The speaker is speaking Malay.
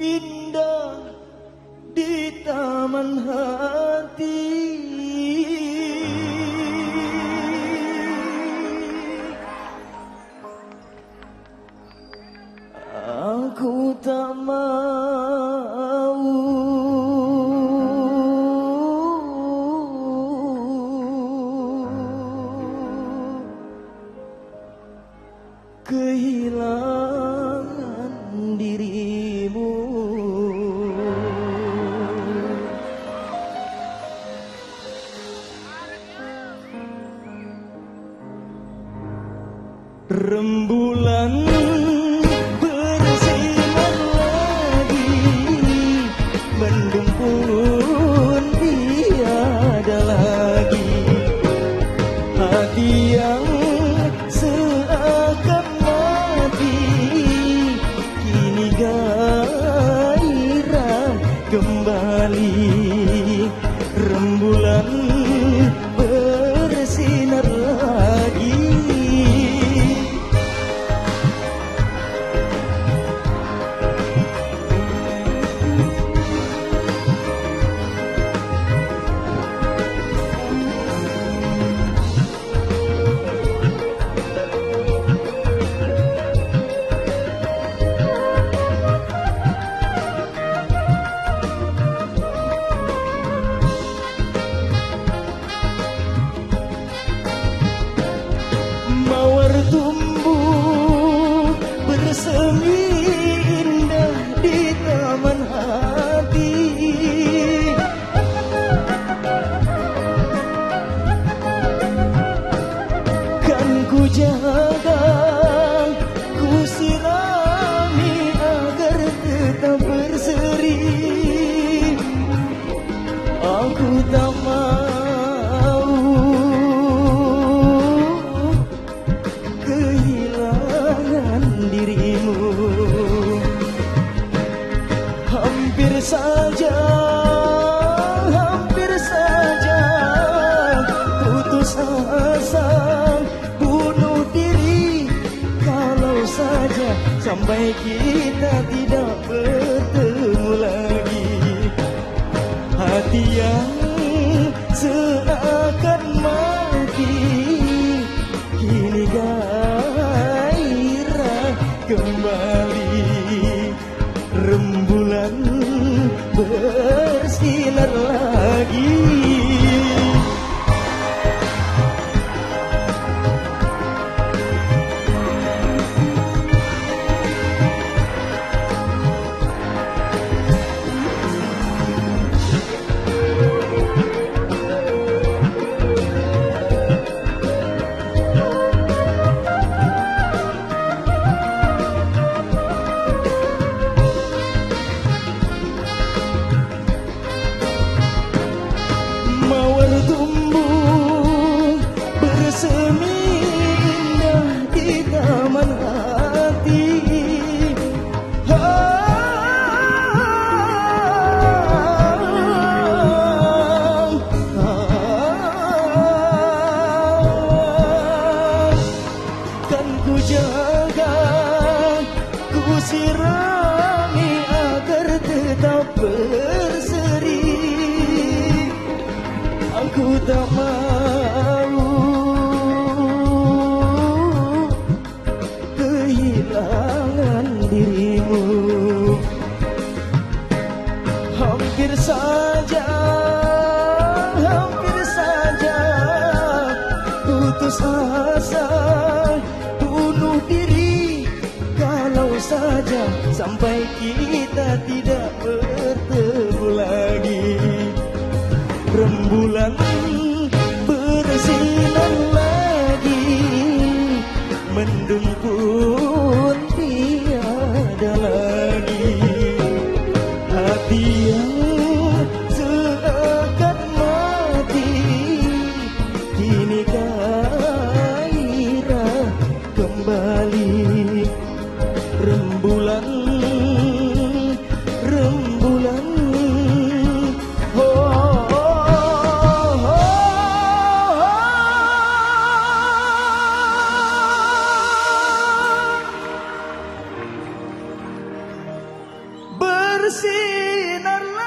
indah di taman hati. Aku tak mau kehilangan dirimu. Rembulan bersinar lagi, mendung pun tiada lagi. Hati yang seakan mati kini gairah kembali. Rembulan bersinar lagi. Mawar tumbuh bersemi indah di taman hati. Kan ku jaga, ku sirami agar tetap berseri. Aku tak mau kehilangan dirimu. Hampir saja putus asa, bunuh diri kalau saja sampai kita tidak bertemu lagi. Hati yang seakan mati kini gairah kembali. Rembulan bersinar lagi. Mawar tumbuh bersemi indah di taman hati. Kan ku jaga, ku sirami agar tetap berseri. Aku tak mau kehilangan dirimu. Hampir saja putus asa, bunuh diri kalau saja sampai kita tidak bertemu lagi. Rembulan bersinar lagi, mendung pun tiada lagi. Hati yang seakan mati kini gairah kembali. Rembulan bersinar